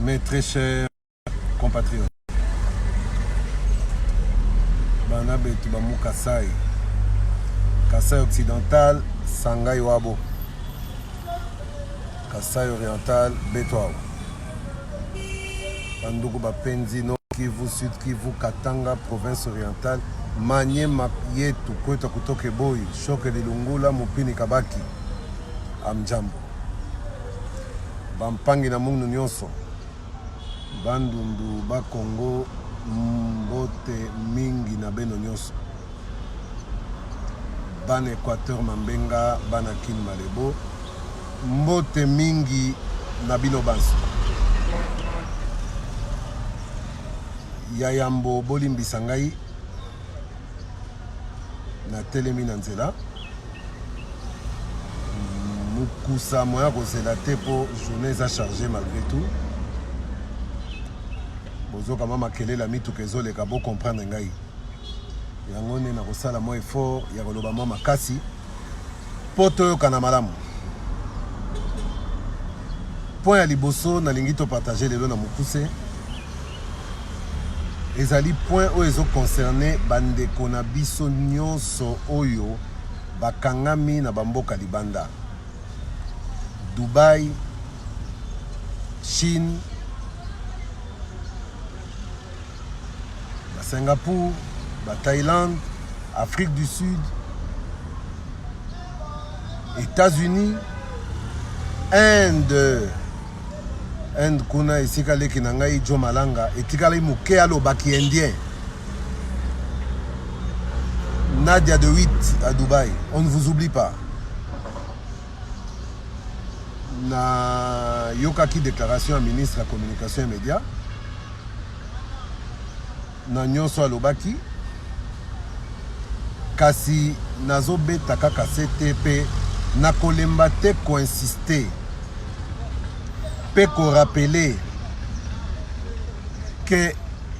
Mes très chers compatriotes, Banabe Tubamu Kasai, Kasai occidental, Sangai Wabo, Kasai oriental, Betwao, Bandugu Bapenzino, Kivu Sud, Kivu Katanga, province orientale, Manye Yetu, Kweta Kutoke Boy, Shoke de Lungula, Mupini Kabaki, Amjambo, Bampangi na Mungu Nyonso, Bandundu ba Congo, Mbote mingi na beno nyonso, Ban Équateur Mambenga, Banakin Malebo, Mbote mingi na bino banso, Yayambo Bolimbi Sangai na telemi na nzela, Mukusa moya kozela te po journée eza chargée malgré tout. Bozoka mama kelela mituka ezoleka bo comprendre ngai. Yango nde na kosala mo effort ya koloba mwa makasi po toyokana malamu. Point ya liboso nalingi topartage lelo na mokuse ezali point oyo ezoconcerne bandeko na biso nyonso oyo bakangami na bamboka libanda. Dubai, Chine, Singapour, Thaïlande, Afrique du Sud, États-Unis, Inde. Inde kuna esikale kinangai Jo Malanga, etikale muke alobaki indien. Nadia de 8 à Dubaï, on ne vous oublie pas. Na yokaki déclaration à ministre de la communication et médias. Na nyonso alobaki kasi nazobeta kaka CTP na kolemba te koinsister pe ko rappeler que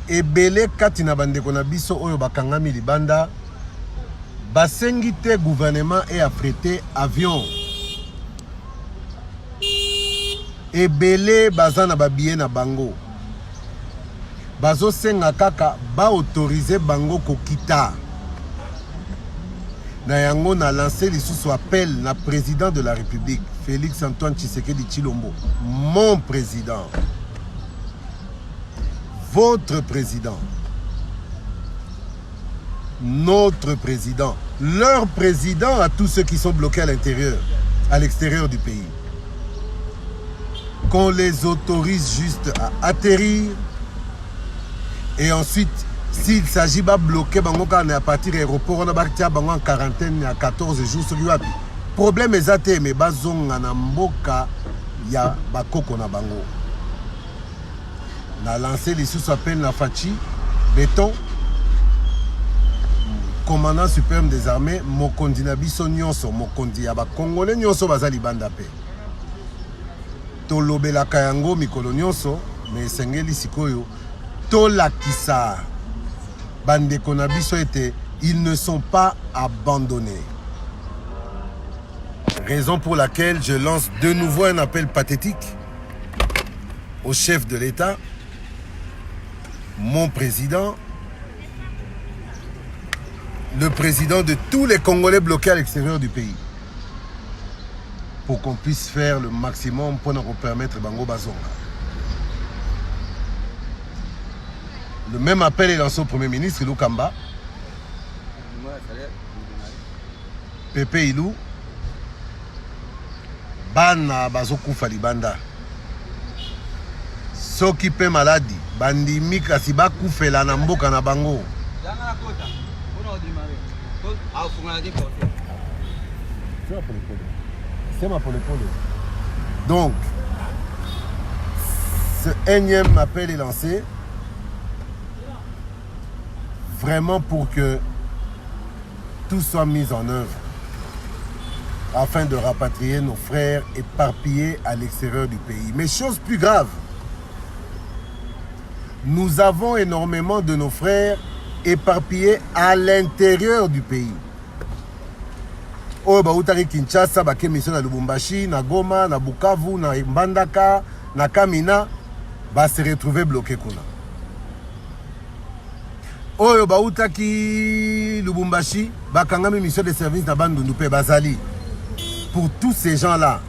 ebele kati na bandeko na biso oyo bakangami libanda basengi te gouvernement et affrété avion ebele baza na babiye na bango bazo senga kaka ba autoriser bango kokita na yango na lancé lisusu appel na président de la République Félix Antoine Tshisekedi Tshilombo, mon président, votre président, notre président, leur président à tous ceux qui sont bloqués à l'intérieur, à l'extérieur du pays, qu'on les autorise juste à atterrir. Et ensuite, s'il s'agit de bloquer à partir de l'aéroport, on a en quarantaine à 14 jours sur le problème est que mais bazonga na mboka ya bakoko na bango. Na lancé les sous-appels na Fachi, Béton, commandant suprême des armées, Mokondi na biso nyonso, Mokondi ya ba Congolais nyonso bazali banda pe. Tolobela kayango mikolo nyonso, mais sengeli sikoyo. Tolakisa bandeko na biso ete ils ne sont pas abandonnés. Raison pour laquelle je lance de nouveau un appel pathétique au chef de l'État, mon président, le président de tous les Congolais bloqués à l'extérieur du pays, pour qu'on puisse faire le maximum pour nous permettre Bango Bazonga. Le même appel est lancé au Premier ministre, Ilou Kamba, Pepe Ilou, Bana Bazokufa Libanda. Soki pe maladi, bandimi kasi bakufela na mboka na bango. Donc, ce énième appel est lancé vraiment pour que tout soit mis en œuvre afin de rapatrier nos frères éparpillés à l'extérieur du pays. Mais chose plus grave, nous avons énormément de nos frères éparpillés à l'intérieur du pays. Oyo bautaki Kinshasa, bake mission na Lubumbashi, na Goma, na Bukavu, na Mbandaka, na Kamina, va se retrouver bloqué kuna. Oyo bautaki Lubumbashi, bakangami mission de service na Bandundu pe bazali. Pour tous ces gens-là,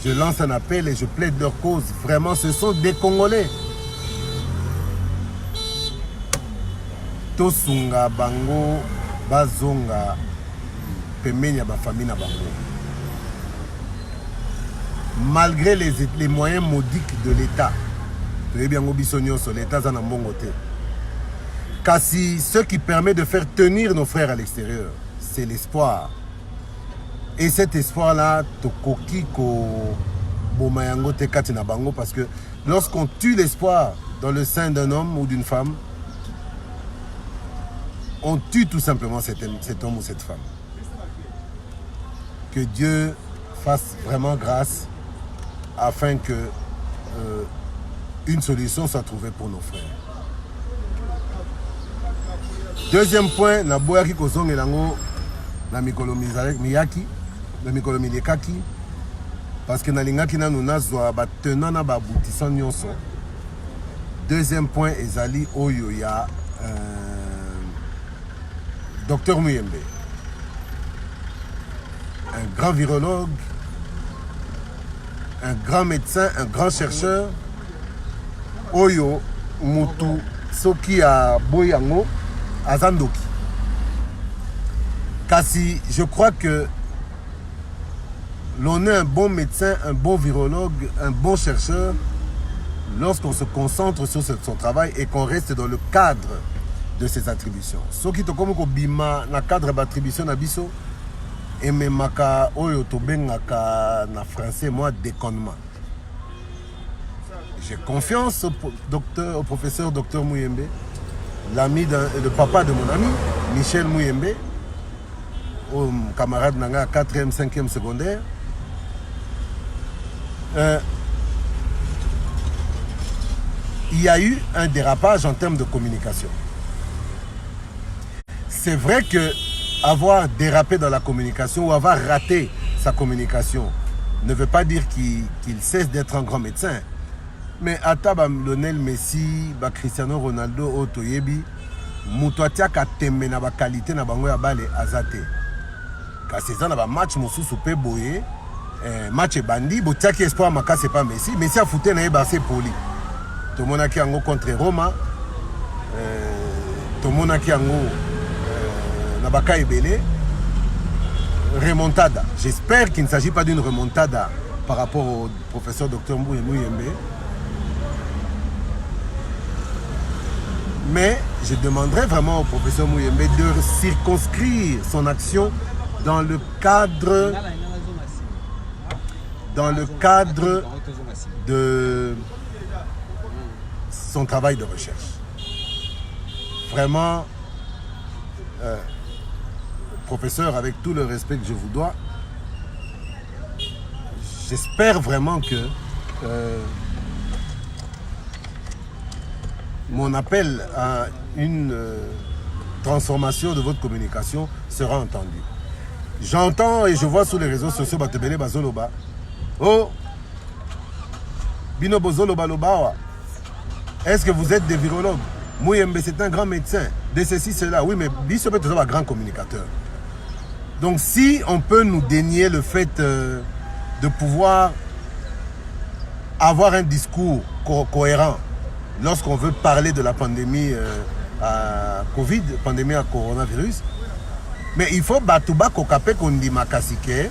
je lance un appel et je plaide leur cause. Vraiment, ce sont des Congolais. Tosunga bango bazonga pemenya ba famille na bango. Malgré les moyens modiques de l'État, l'État est en bongoté. Car si ce qui permet de faire tenir nos frères à l'extérieur, c'est l'espoir. Et cet espoir-là, tokoki ko bomayango te katina bango, parce que lorsqu'on tue l'espoir dans le sein d'un homme ou d'une femme, on tue tout simplement cet homme ou cette femme. Que Dieu fasse vraiment grâce afin que une solution soit trouvée pour nos frères. Deuxième point, na boyaki kozonge lango na mikolo miyaki, na mikolo milekaki, parce que na lingaki na nous nazwa ba tenant na ba aboutissant nyonso. Deuxième point, ezali oyo ya Docteur Muyembe, un grand virologue, un grand médecin, un grand chercheur. Oyo mutu soki a boyango azandoki. Kasi je crois que l'on est un bon médecin, un bon virologue, un bon chercheur lorsqu'on se concentre sur son travail et qu'on reste dans le cadre de ses attributions. Soki to comme ko bima na cadre d'attribution na biso et memaka oyo to bengaka na français moi déconnement. J'ai confiance au professeur Docteur Muyembe, l'ami le papa de mon ami Michel Muyembe, au camarade nanga 4e, 5e secondaire. Il y a eu un dérapage en termes de communication. C'est vrai que avoir dérapé dans la communication ou avoir raté sa communication ne veut pas dire qu'il cesse d'être un grand médecin. Mais ata ba Lionel Messi, ba Cristiano Ronaldo, Otoyebi, mutuatia ka tembe na ba qualité na bango ya bale azate. Ka seza na ba match mosusu pe boye, match bandi, botiaki espoir maka c'est pas Messi, Messi a fouté na ba c'est poli. To monaki yango contre Roma, to monaki yango na baka ebele, remontada. J'espère qu'il ne s'agit pas d'une remontada par rapport au professeur Dr Muyembe. Mais je demanderais vraiment au professeur Muyembe de circonscrire son action dans le cadre de son travail de recherche. Vraiment, professeur, avec tout le respect que je vous dois, j'espère vraiment que mon appel à une transformation de votre communication sera entendu. J'entends et je vois sur les réseaux sociaux Batebele Bazoloba. Oh, Bino Bozoloba Lobawa. Est-ce que vous êtes des virologues? Muyembe, c'est un grand médecin. De ceci, cela. Oui, mais Bisso peut être un grand communicateur. Donc, si on peut nous dénier le fait de pouvoir avoir un discours cohérent lorsqu'on veut parler de la pandémie à Covid, pandémie à coronavirus, mais il faut batuba kokape kondi makasike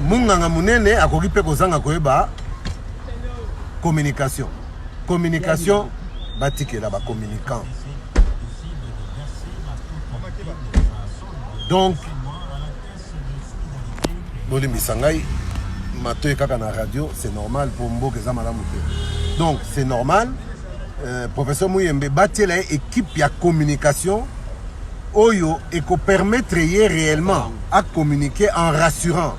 munganga munene akoki pe kozanga koyeba communication. Communication batikela ba communicant. Donc Bolimbi Sangai Matoy kaka na radio, c'est normal pour Mboke Zamalamu. Donc c'est normal. Professeur Muyembe bâti la équipe ya communication Oyo et qu'on permettrait réellement à communiquer en rassurant.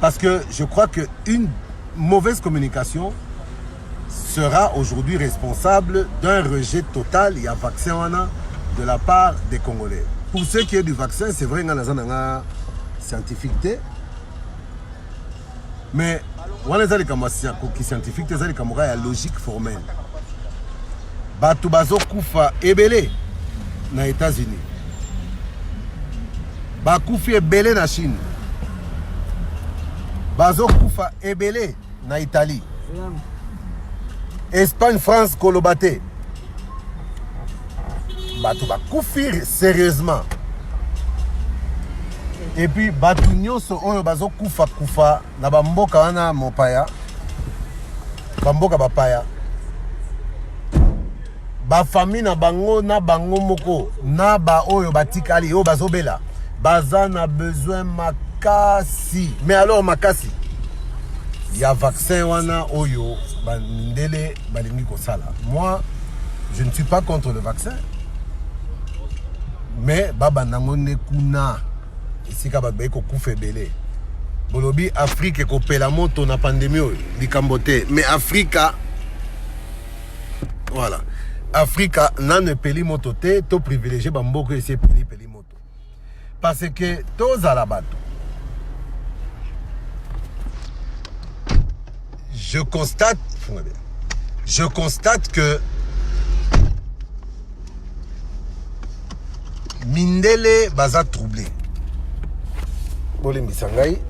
Parce que je crois qu'une mauvaise communication sera aujourd'hui responsable d'un rejet total, il y a vaccin de la part des Congolais. Pour ce qui est du vaccin, c'est vrai qu'il y a une scientifique. Mais wana eza likambo ya scientifique te, eza likambo ya logique formelle. Bato bazokufa ebele na États-Unis, bakufi ebele na Chine, bazokufa ebele na Italie, Espagne, France, koloba te. Bato bakufi sérieusement. Et puis bato nyonso oyo bazokufa kufa na bamboka wana mopaya, bamboka bapaya, bafamille na bango moko na ba oyo batikali oyo bazobela baza na besoin makasi. Mais alors makasi ya vaccin wana oyo bandele balingi kosala. Moi je ne suis pas contre le vaccin, mais baba nango ne kuna esika bato bayi kokufa ebele. Bolobi Afrique ekopela moto na pandémie oyo likambo te, mais Afrika voilà, Afrika nane peli moto te, to privilégié bamboko esi peli moto. Parce que tozala bato, je constate que mindele baza troublé. Bolemi sangai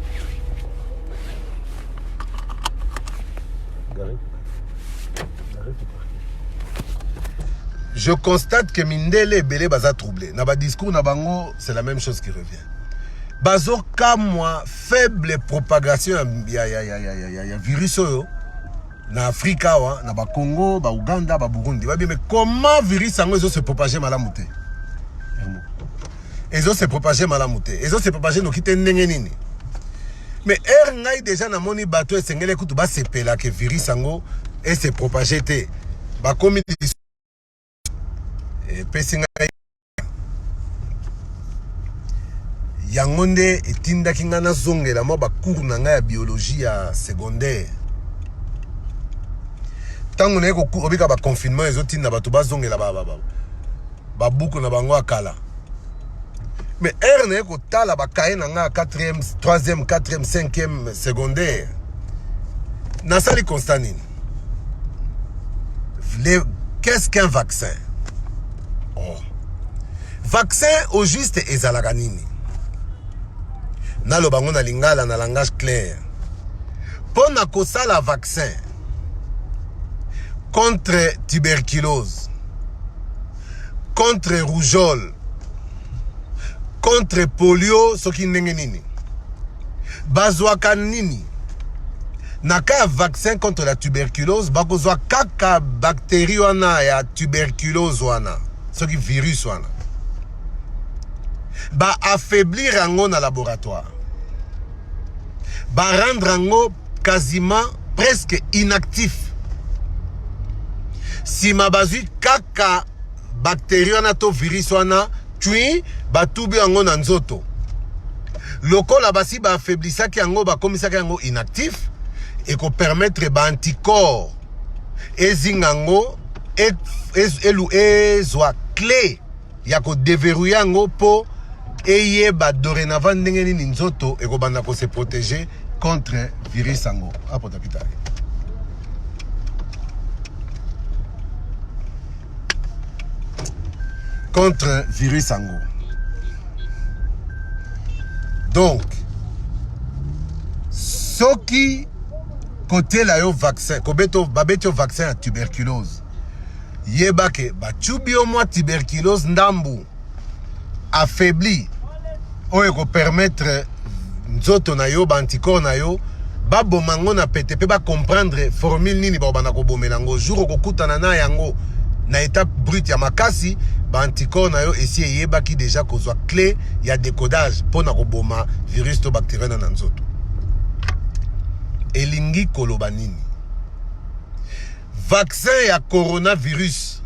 je constate que mindele belé baza troublé. Na ba discours na bango, c'est la même chose qui revient. Bazo kamwa faible propagation ya virus oyo na Afrika wa na ba Congo, ba Uganda, ba Burundi. Ba mais comment virus sango ezo se propager malamu te? Ezo se propager malamu te. Ezo se propager no kite ndenge nini? Mais ngai déjà na moni bato esengele kutu ba sepela que virus sango et se propager te. Ba komi pesinga yangonde etinda kinga na zongela mo ba cours na nga ya biologie ya secondaire. Tango na ko obika ba confinement ezotinda bato ba zongela ba buku na bango akala. Mais na ko tala ba kaye na nga 4e, 3e, 4e, 5e secondaire. Na sali constanine. Qu'est-ce qu'un vaccin? Vaccin au juste ezalaka nini? Nalo bango na lingala na langage clair. Pona kosala vaccin contre tuberculose, contre rougeole, contre polio, soki ndenge nini? Bazwaka nini? Naka vaccin contre la tuberculose, bakozwa kaka bactérie wana ya tuberculose wana, soki virus wana. Ba affaiblir yango na laboratoire. Ba rendre yango quasiment presque inactif. Si ma bazui kaka bactérie wana to virus wana, tui batubi yango na nzoto. Lokola basi ba affaiblissaki yango ba komisaki yango inactif et ko permettre ba anticorps ezingango ezwa clé ya ko déverrouiller yango po eye ba dorénavant ndenge nini nzoto et ko banda ko se protéger contre virus yango. Apota pitari. Contre virus yango. Donc soki côté la yo vaccin, kobeto babeto vaccin à tuberculose. Yebake ba tubi au moins tuberculose ndambu affaibli oyo ko permettre nzoto na yo ba anticorps na yo ba bomango na PTP ba comprendre formule nini ba bana ko bomelango jour ko kutana na yango na étape brute ya makasi ba anticorps na yo esi yebaki déjà kozwa clé ya décodage pona ko boma virus to bactérie na nzoto. Elingi koloba nini? Vaccin ya coronavirus,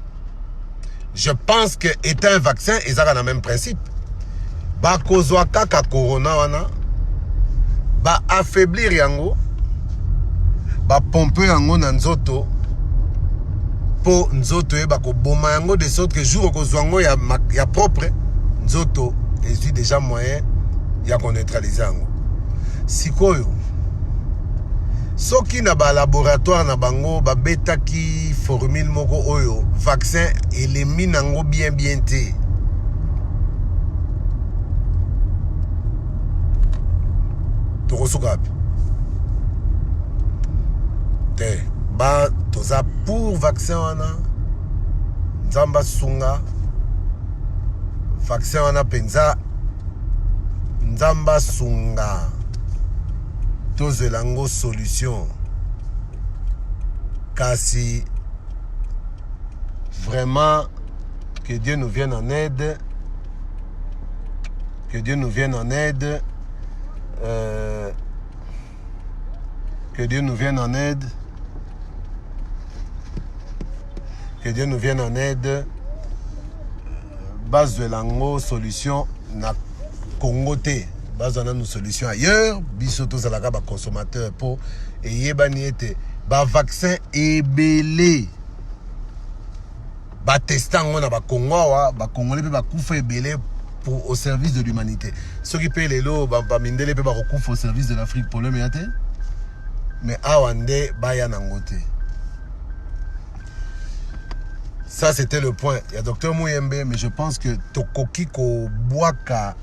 je pense que est un vaccin et ça a le même principe. Ba kozwa kaka corona wana, ba affaiblir yango, ba pomper yango na nzoto, po nzoto e ba ko boma yango de sorte que jour ko zwango ya propre nzoto et déjà moyen ya ko neutraliser yango. Sikoyo soki na ba laboratoire na bango ba betaki formule moko oyo vaccin elemi nango bien te. Tokosukapi. Te ba toza pour vaccin wana nzamba sunga vaccin wana penza nzamba sunga tozelango solution kasi vraiment que Dieu nous vienne en aide, que Dieu nous vienne en aide, que Dieu nous vienne en aide, que Dieu nous vienne en aide. Base de lango solution na Congo te. Base de nos solutions ailleurs. Biso tous à la ba consommateur pour et yebani ete ba vaccin ebele. Ba testant on a ba Congo wa ba Congolais pe ba kufa ebele pour au service de l'humanité. Ceux qui payent les lots ba mindele pe ba kufa au service de l'Afrique pour le meate. Mais awande ba ya nangote. Ça, c'était le point. Il y a Dr Mouyembe, mais je pense que Tokoki ko boaka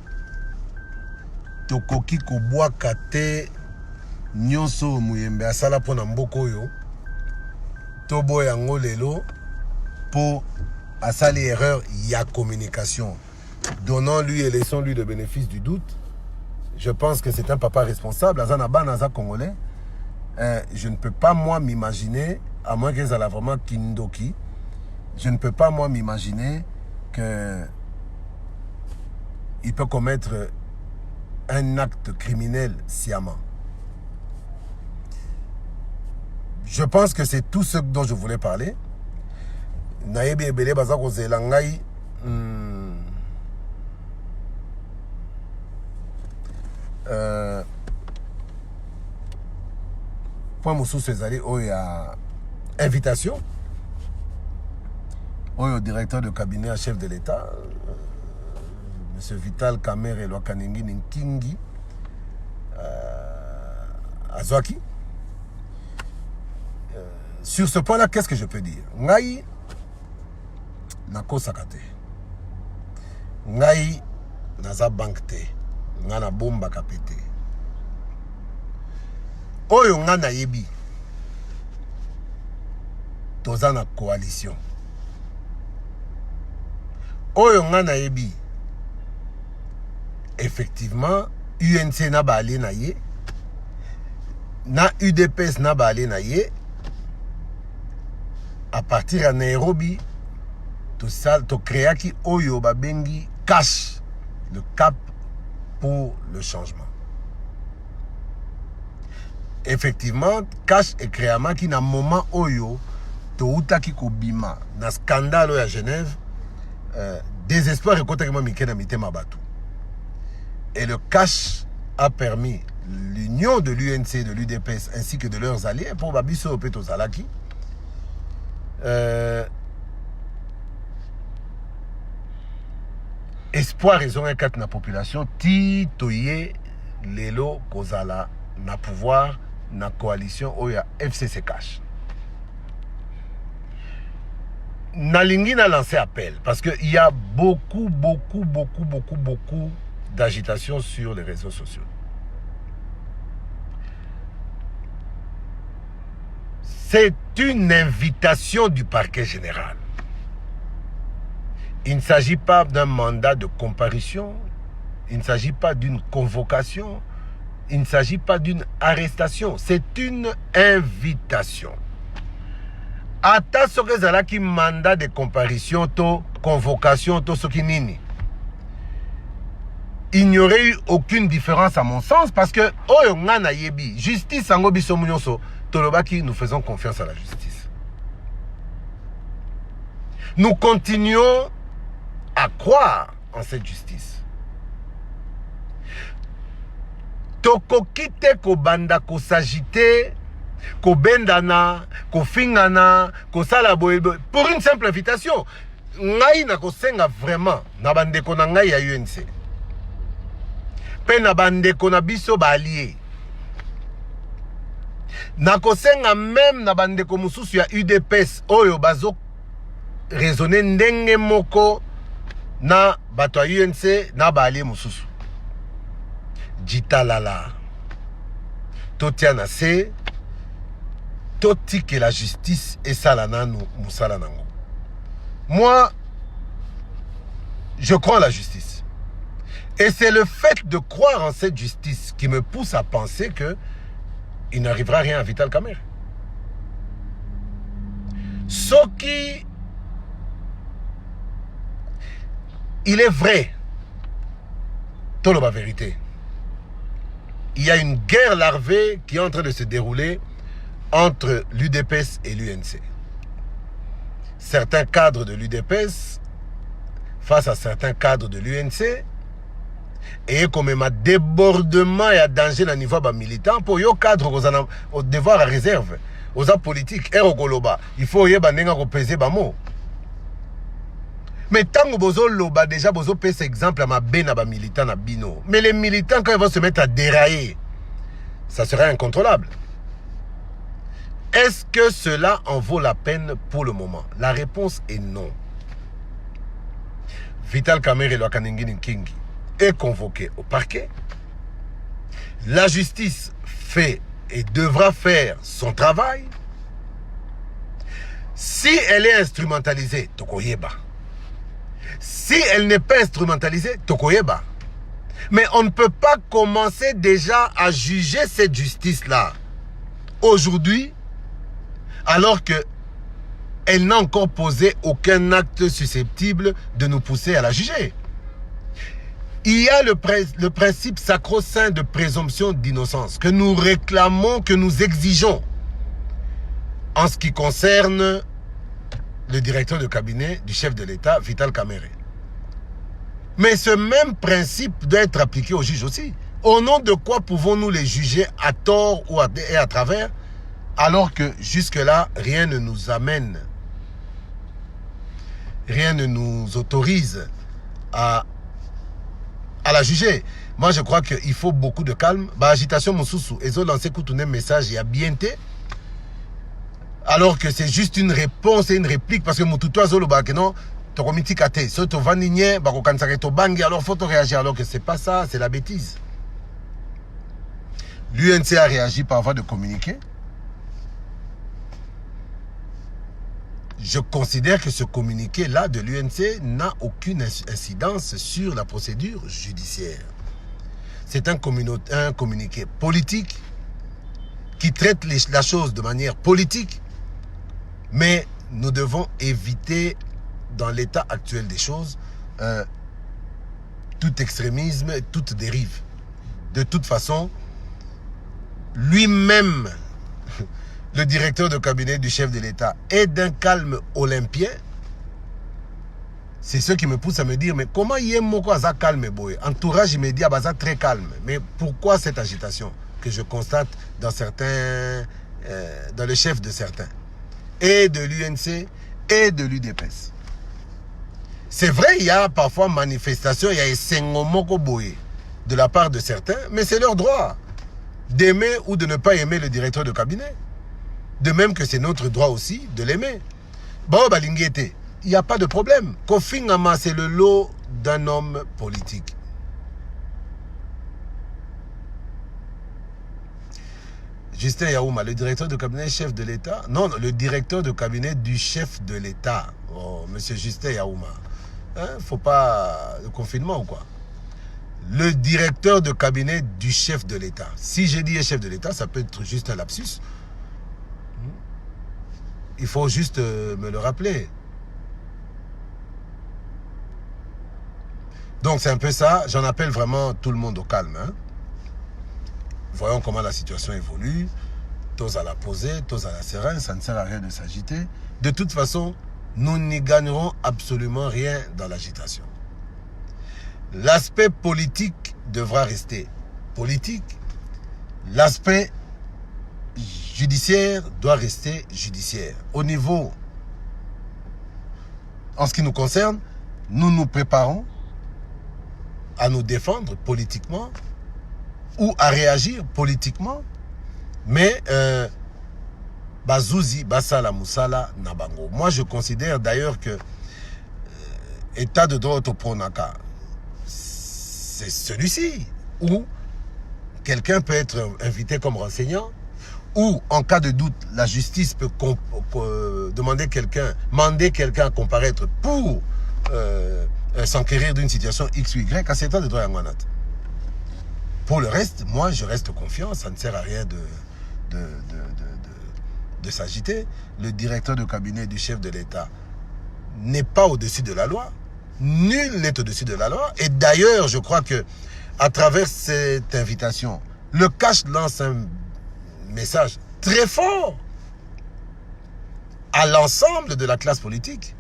te nyonso Mouyembe asala pona mboko yo. Tobo yango lelo pour asali erreur ya communication. Donnons-lui et laissons-lui le bénéfice du doute. Je pense que c'est un papa responsable. Azanaba naza congolais. Je ne peux pas moi m'imaginer, à moins qu'ils aient vraiment Kindoki. Je ne peux pas, moi, m'imaginer qu'il peut commettre un acte criminel sciemment. Je pense que c'est tout ce dont je voulais parler. Nayebi ebele baza kozela ngai point mosusu ezali oyo ya invitation. Au directeur de cabinet à chef de l'État, M. Vital Kamerhe Lwakaningi Nkingi, Azwaki. Sur ce point-là, qu'est-ce que je peux dire? Ngai nako sakate. Ngai naza bankte. Ngana bomba kapete. Oyo ngana yebi. Toza na coalition. Oyo ngana yebi. Effectivement, UNC na balé na ye. Na UDPS na balé na ye. À partir de Nairobi, to créaki oyo babengi cash, le cap pour le changement. Effectivement, cash et créama qui na moment oyo to utaki ko bima na scandale à Genève. Désespoir et contre Mikena Mitema Batou. Et le cash a permis l'union de l'UNC, de l'UDPS ainsi que de leurs alliés pour Babiso Opeto Zalaki. Espoir ils ont un quatre na population ti toye lelo kozala na pouvoir na coalition oya FCC cash. Nalingi n'a lancé appel parce qu'il y a beaucoup d'agitation sur les réseaux sociaux. C'est une invitation du parquet général. Il ne s'agit pas d'un mandat de comparution, il ne s'agit pas d'une convocation, il ne s'agit pas d'une arrestation, c'est une invitation. Ata soki ezalaki mandat de comparution to convocation to soki nini. Il n'y aurait eu aucune différence à mon sens parce que oyo ngana yebi justice ango biso munyonso tolobaki nous faisons confiance à la justice. Nous continuons à croire en cette justice. Tokokite ko banda ko s'agiter ko bendana, ko fingana, ko salaboe pour une simple invitation. Ngai na ko senga vraiment na bande ko na ngai ya UNC. Pe na bande ko na biso ba allié. Nakosenga même na bandeko mususu ya UDPS oyo bazo raisonner ndenge moko na bato ya UNC na baali mususu. Jitalala. Totiana se toti que la justice et salana nous musala nango. Moi, je crois en la justice. Et c'est le fait de croire en cette justice qui me pousse à penser que il n'arrivera rien à Vital Kamerhe. Ce qui... Il est vrai, tout la vérité. Il y a une guerre larvée qui est en train de se dérouler entre l'UDPS et l'UNC. Certains cadres de l'UDPS face à certains cadres de l'UNC et comme un débordement et un danger à niveau militant pour yo cadre au devoir à réserve aux politiques et au goloba il faut y avoir peser bamo. Mais tant que bozo loba déjà bozo pèse exemple à ma bena ba militant na bino. Mais les militants quand ils vont se mettre à dérailler, ça serait incontrôlable. Est-ce que cela en vaut la peine pour le moment? La réponse est non. Vital Kamerhe Lwakaningini Kingi est convoqué au parquet. La justice fait et devra faire son travail. Si elle est instrumentalisée, tokoyeba. Si elle n'est pas instrumentalisée, tokoyeba. Mais on ne peut pas commencer déjà à juger cette justice-là aujourd'hui, alors que elle n'a encore posé aucun acte susceptible de nous pousser à la juger. Il y a le principe sacro-saint de présomption d'innocence que nous réclamons, que nous exigeons en ce qui concerne le directeur de cabinet du chef de l'État, Vital Kamerhe. Mais ce même principe doit être appliqué aux juges aussi. Au nom de quoi pouvons-nous les juger à tort ou à travers, alors que jusque-là, rien ne nous amène, rien ne nous autorise à la juger. Moi, je crois qu'il faut beaucoup de calme. Agitation Moussousou, ils ont lancé un message il y a bien été, alors que c'est juste une réponse et une réplique, parce que Moutoutou Azolo Bakeno, tu comité kate, so to vanigné, bako kansake to bangi, alors faut réagir, alors que c'est pas ça, c'est la bêtise. L'UNC a réagi par voie de communiqué. Je considère que ce communiqué-là de l'UNC n'a aucune incidence sur la procédure judiciaire. C'est un communiqué politique qui traite la chose de manière politique, mais nous devons éviter, dans l'état actuel des choses, tout extrémisme, toute dérive. De toute façon, lui-même, le directeur de cabinet du chef de l'État, est d'un calme olympien. C'est ce qui me pousse à me dire, mais comment il y a moko aza calme boy? Entourage immédiat baza très calme. Mais pourquoi cette agitation que je constate dans certains, dans le chef de certains, et de l'UNC et de l'UDPS? C'est vrai, il y a parfois manifestation, il y a essengomoko boy de la part de certains, mais c'est leur droit d'aimer ou de ne pas aimer le directeur de cabinet. De même que c'est notre droit aussi de l'aimer. Bon, Balinguete, il n'y a pas de problème. Kofi Ngama, c'est le lot d'un homme politique. Justin Yaouma, le directeur de cabinet chef de l'État. Non, le directeur de cabinet du chef de l'État. Oh, monsieur Justin Yaouma. Hein, faut pas le confinement ou quoi? Le directeur de cabinet du chef de l'État. Si je dis chef de l'État, ça peut être juste un lapsus. Il faut juste me le rappeler. Donc c'est un peu ça. J'en appelle vraiment tout le monde au calme. Hein. Voyons comment la situation évolue. Tous à la poser, tous à la sereine. Ça ne sert à rien de s'agiter. De toute façon, nous n'y gagnerons absolument rien dans l'agitation. L'aspect politique devra rester politique. L'aspect judiciaire doit rester judiciaire. Au niveau, en ce qui nous concerne, nous nous préparons à nous défendre politiquement ou à réagir politiquement, mais Bazouzi, Basala, Moussala, Nabango. Moi, je considère d'ailleurs que état de droit au Pronaka, c'est celui-ci où quelqu'un peut être invité comme renseignant, ou en cas de doute, la justice peut demander quelqu'un à comparaître pour s'enquérir d'une situation X ou Y, à cet état de droit à Nguanat. Pour le reste, moi, je reste confiant, ça ne sert à rien de s'agiter. Le directeur de cabinet du chef de l'État n'est pas au-dessus de la loi. Nul n'est au-dessus de la loi. Et d'ailleurs, je crois que à travers cette invitation, le CACH lance un message très fort à l'ensemble de la classe politique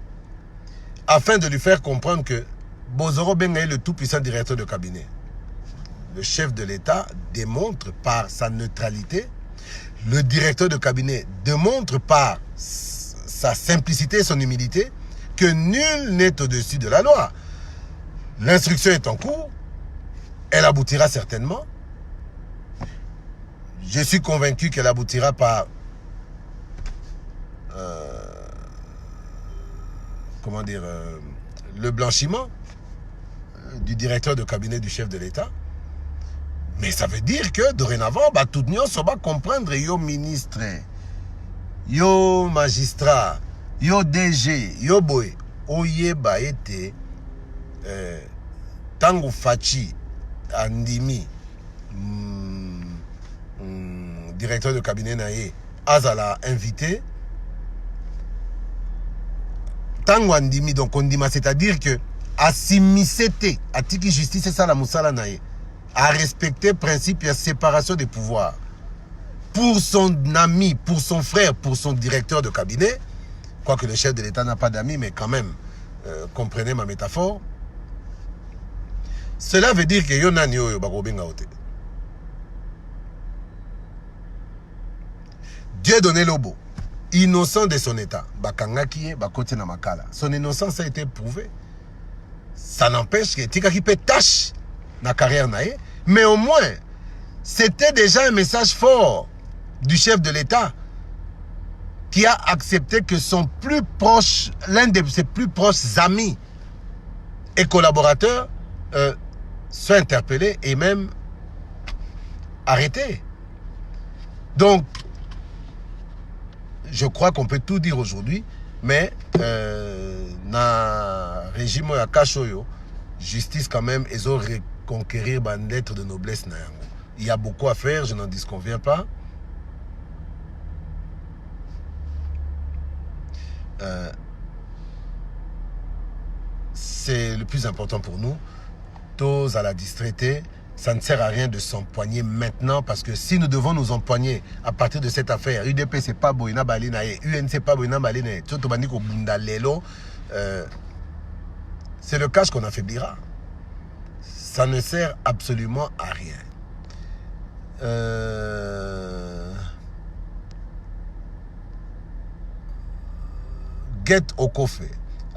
afin de lui faire comprendre que Bozoro Bengaï, le tout-puissant directeur de cabinet, le chef de l'État, démontre par sa neutralité, le directeur de cabinet démontre par sa simplicité et son humilité que nul n'est au-dessus de la loi. L'instruction est en cours, elle aboutira certainement. Je suis convaincu qu'elle aboutira par le blanchiment du directeur de cabinet du chef de l'État. Mais ça veut dire que dorénavant, tout le monde va comprendre, yo ministre, yo magistrat, yo DG, yo boy, oye ba ete tango fachi andimi directeur de cabinet naye azala invité tango andimi, donc on dit, c'est-à-dire que asimisete atiki justice et ça la musala naye à respecter le principe de séparation des pouvoirs. Pour son ami, pour son frère, pour son directeur de cabinet, quoique le chef de l'État n'a pas d'amis, mais quand même, comprenez ma métaphore, cela veut dire que Yonani Oyo Bagobenga Ote. Dieu donné l'obo, innocent de son état, Bakangaki, Bakote Namakala. Son innocence a été prouvée. Ça n'empêche que Tika qui peut tâche la carrière naïe, mais au moins c'était déjà un message fort du chef de l'État qui a accepté que son plus proche, l'un de ses plus proches amis et collaborateurs soit interpellé et même arrêté. Donc je crois qu'on peut tout dire aujourd'hui, mais na régime ya Kashoyo, justice quand même, ils ont reconquérir une lettre de noblesse. Il y a beaucoup à faire, je n'en disconviens pas. C'est le plus important pour nous. Tous à la distraiter, ça ne sert à rien de s'empoigner maintenant, parce que si nous devons nous empoigner à partir de cette affaire, UDP c'est pas Boina Balinae, UN c'est pas Boina Balinae, tout au Bundalelo, c'est le cash qu'on affaiblira. Ça ne sert absolument à rien. Get au coffre.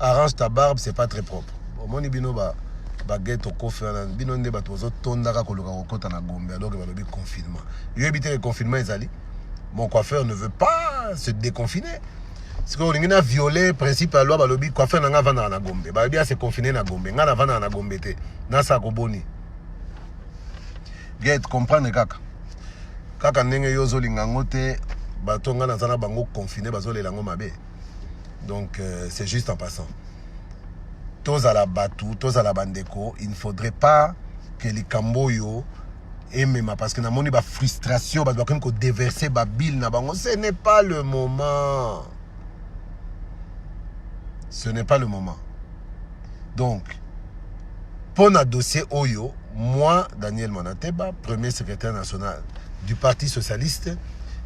Arrange ta barbe, c'est pas très propre. Mon ibino ba get au coffre. Bino nde batozo tondaka koloka kokota na Gombe alors que balobi confinement. Yo éviter le confinement ezali. Mon coiffeur ne veut pas se déconfiner. Si on a violé le principe de la loi, balobi coiffeur nanga vana na Gombe. Balobi a se confiner na Gombe. Nga vana na Gombe te. Na sa ko boni. Get comprendre kaka. Kaka ndenge yozo lingango te batonga na zana bango confiné bazole lango mabe. Donc c'est juste en passant. Tous à la batou, tous à la bandeko, il ne faudrait pas que les camboyo aiment, parce que na moni ba frustration, ba doit déverser ba bile na bango, ce n'est pas le moment. Ce n'est pas le moment. Donc pour notre dossier Oyo, moi, Daniel Manateba, premier secrétaire national du Parti Socialiste,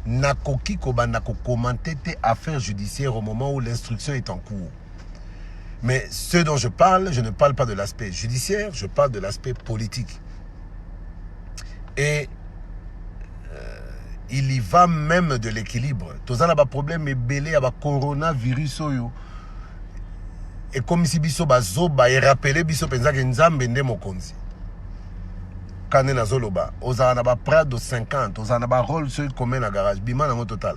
nakoki kobanda ko commenter tes affaires judiciaires au moment où l'instruction est en cours. Mais ce dont je ne parle pas de l'aspect judiciaire, je parle de l'aspect politique. Et il y va même de l'équilibre. Tous un problème est belé à coronavirus. Et comme si biso bazoba et rappeler biso penza que nzambe nde mokonzi. Kane na zoloba, ozana ba Prado 50, ozana ba Rolls Royce comme na garage, bima na total.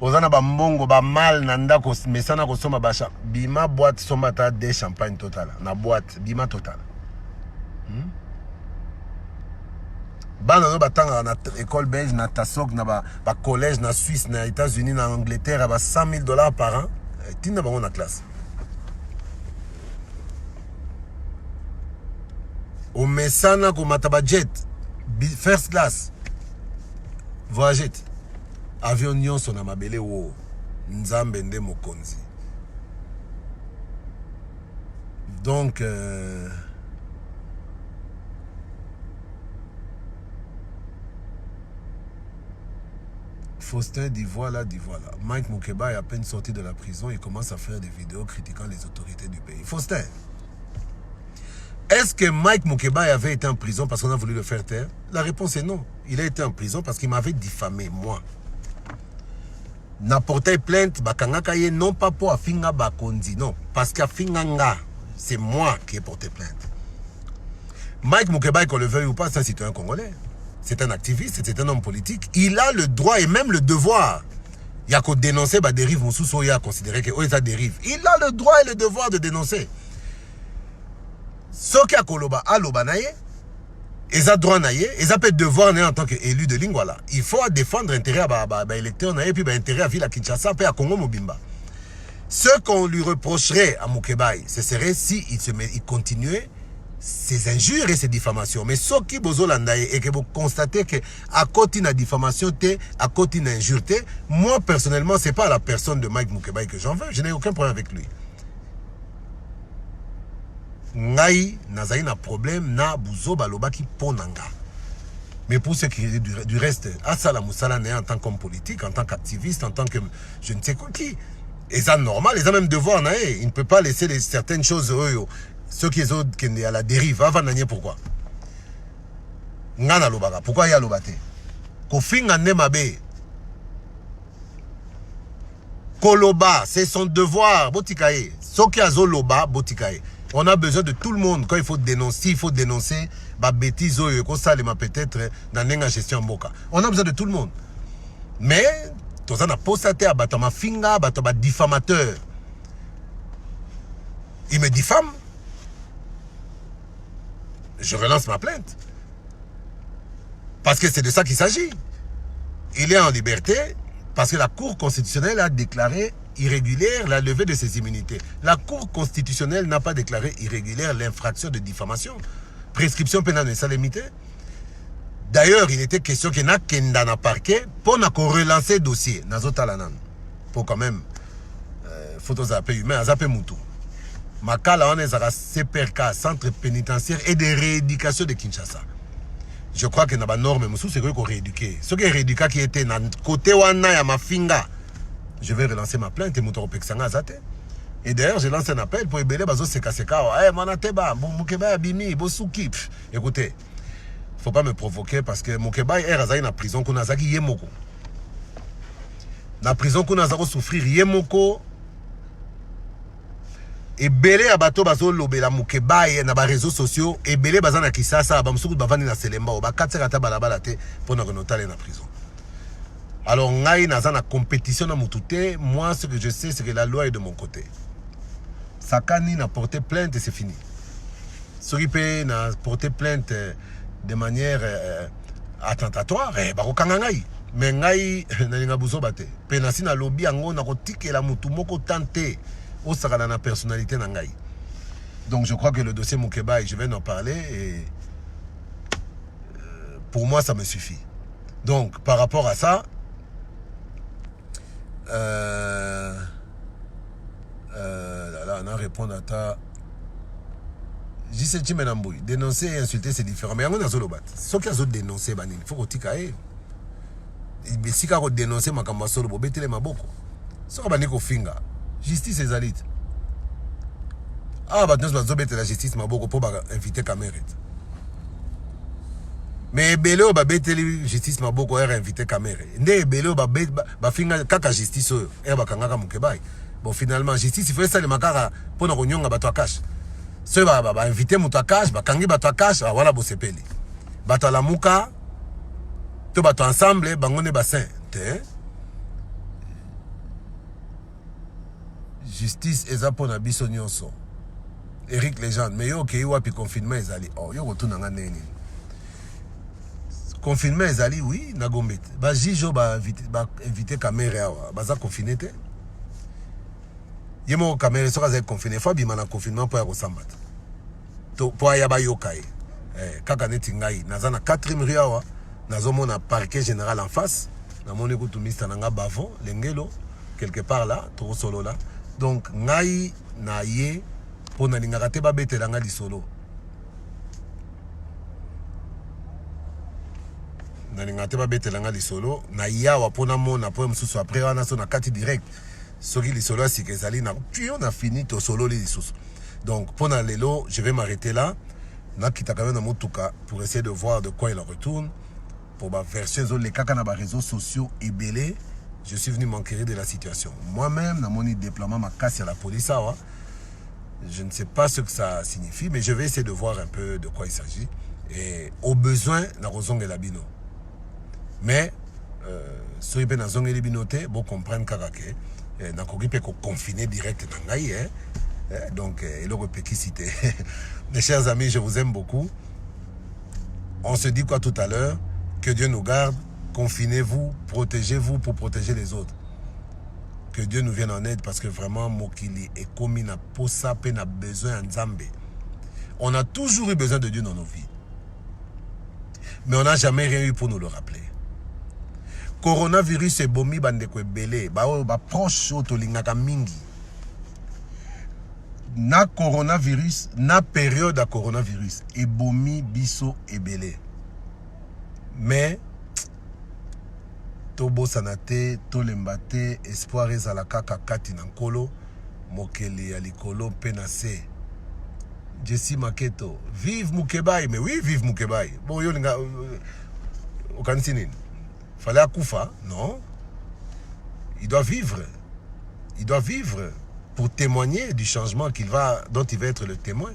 Ozana ba mbongo ba mal nanda ko mesana ko soma basha bima boîte soma ta de champagne total na boîte bima total. Bana no batanga na école belge na tasok na ba collège na Suisse na États-Unis na Angleterre ba $100,000 par an tinda bango na classe. O mesana ko mataba jet first class voyager avion nyonso na mabele wo nzambe nde mokonzi. Donc Faustin dit voilà. Mike Moukeba est à peine sorti de la prison et commence à faire des vidéos critiquant les autorités du pays. Faustin, est-ce que Mike Moukeba avait été en prison parce qu'on a voulu le faire taire? La réponse est non. Il a été en prison parce qu'il m'avait diffamé, moi. N'a porté plainte, bakangakaye, non pas pour Afinga Bakondi, non. Parce qu'Afinganga, c'est moi qui ai porté plainte. Mike Moukeba, qu'on le veuille ou pas, c'est un citoyen congolais. C'est un activiste, c'est un homme politique. Il a le droit et même le devoir. Il y a qu'à dénoncer la dérive, Moussou il a considéré que ça dérive. Il a le droit et le devoir de dénoncer. Ce qui a koloba a loba naye, ils ont droit naye, ils ont devoir naye en tant qu'élu de Lingwala. Il faut défendre l'intérêt à l'électeur naye, puis l'intérêt à Ville Kinshasa, puis à Congo Mobimba. Ce qu'on lui reprocherait à Moukebaï, ce serait si il continuait ces injures et ces diffamations. Mais ce qui bozo landaye et que vous constatez que à côté de diffamation, à côté d'injure, moi personnellement, c'est pas la personne de Mike Moukebaï que j'en veux. Je n'ai aucun problème avec lui. Ngai nazai na problème na buzo baloba ki ponanga. Mais pour ce qui est du reste, Asala Moussala en tant qu'homme politique, en tant qu'activiste, en tant que je ne sais quoi qui, et ça normal, ils ont même devoir naé. Il ne peut pas laisser certaines choses ceux qui sont à la dérive. Avant d'année pourquoi? Ngana lobaga. Pourquoi il y a lobate? Kofinga nemabe. Koloba, c'est son devoir. Botikaye. Soki azo loba, botikaye. On a besoin de tout le monde. Quand il faut dénoncer, bah bêtises, peut-être dans la gestion boka. On a besoin de tout le monde. Mais, tout ça n'a pas posté à Batama Finga, Batama diffamateur. Il me diffame. Je relance ma plainte. Parce que c'est de ça qu'il s'agit. Il est en liberté parce que la Cour constitutionnelle a déclaré irrégulière la levée de ses immunités. La Cour constitutionnelle n'a pas déclaré irrégulière l'infraction de diffamation. Prescription pénale ne s'est limitée. D'ailleurs, il était question qu'il n'y a qu'un dans le parquet pour relancer le dossier. Pour quand même, photos à humain, à Moutou. Makala, on est à CPRK, Centre pénitentiaire et de rééducation de Kinshasa. Je crois que dans la norme, c'est qu'on rééduqué. Ce qui est rééduqué qui était dans le côté wana ya mafinga. Je vais relancer ma plainte et Moutoro-Peksanga Azate. Et d'ailleurs, j'ai lancé un appel pour Ebele Bazo Seka. Eh, Manateba, Moukeba Bimi, Bosuki. Écoutez, il ne faut pas me provoquer parce que Moukeba est dans la prison qu'on a zaki Yemoko. Dans la prison qu'on a souffrir Yemoko. Ebele abato bazo lobela Moukeba na ba réseaux sociaux. Ebele bazana kisasa, bamsuku bavani na selemba. Ba katse kata balabala te pour na renotale na prison. Alors, ngai naza na compétition na mutute. Moi, ce que je sais, c'est que la loi est de mon côté. Sakani n'a porté plainte et c'est fini. Soripe n'a porté plainte de manière attentatoire. Barokanga ngai. Mais ngai na buzo bate. Penasi na lobby ango na kotike la mutu moko tante. Au sakana na personnalité na ngai. Donc, je crois que le dossier Moukeba, je vais en parler et pour moi, ça me suffit. Donc, par rapport à ça, là, on a répondu à ta. J7 Menamboui. Dénoncer et insulter, c'est différent. Mais il y a un zolobat. Ceux qui ont dénoncé, il faut que tu aies. Si tu as dénoncé, ma solo, tu as maboko. Ce qui est finga. Justice et Zalit. Ah, maintenant, je vais la justice maboko pour inviter caméra. Mais Beleo ba beteli justice maboko era invité caméra. Ndé Beleo ba finga kaka justice era ba kangaka Moukeba. Bon finalement justice il faut ça le makara pour na konyonga bato akash. Ce ba invité muto akash, ba kangi bato akash, voilà bo sepeli. Bato la muka to bato ensemble bangone bassin. justice eza pona biso nyonso. Eric Legendre, mais yo ke wapi confinement ezali. Oh, yo retourna nga neni. Confinement ezali, oui, na Gombe. Ba jijo ba invité caméra awa, baza confiné te. Yemo caméra soka za confiné, fa bima na confinement po ya kosambata. To po ya ba yokai. Kaka neti ngai, naza na 4e rue awa, nazomona parquet général en face, na moni kutumista nanga bavon, lengelo quelque part là, to solo là. Donc ngai na ye pona lingaka te ba betela nga lisolo. Na lingaka te ba betela nga lisolo, na yawa pona mona po msusu après wana so na kati direct. Soki lisolo asika ezali na puis on a fini to solo les lisusu. Donc pona lelo, je vais m'arrêter là. Na kitaka na motuka pour essayer de voir de quoi il en retourne. Pour ma version les kaka na ba réseaux sociaux et belé, je suis venu m'enquérir de la situation. Moi-même, dans mon déploiement ma casse à la police, je ne sais pas ce que ça signifie, mais je vais essayer de voir un peu de quoi il s'agit. Et au besoin, na rozong et la bino. Mais soyez bien dans zong et bino te, bon comprendre kakake, na kogi pe ko confiner direct na ngai, donc il aurait pu citer. Mes chers amis, je vous aime beaucoup. On se dit quoi tout à l'heure? Que Dieu nous garde, confinez-vous, protégez-vous pour protéger les autres. Que Dieu nous vienne en aide parce que vraiment, Mokili et Komi n'a pas ça, n'a besoin de Nzambe. On a toujours eu besoin de Dieu dans nos vies. Mais on n'a jamais rien eu pour nous le rappeler. Coronavirus est bomi bandeko belé, ba proche otolingaka mingi. Na coronavirus, na période à coronavirus, et bomi biso ebele. Mais tobo sanate, tolembate, espoir ezalaka kakati nankolo, mokeli ya likolo penase. Jesse Maketo, vive Mukebai, mais oui, vive Mukebai. Bon, yo linga, okansinin. Fallait akufa, non? Il doit vivre. Il doit vivre pour témoigner du changement dont il va être le témoin.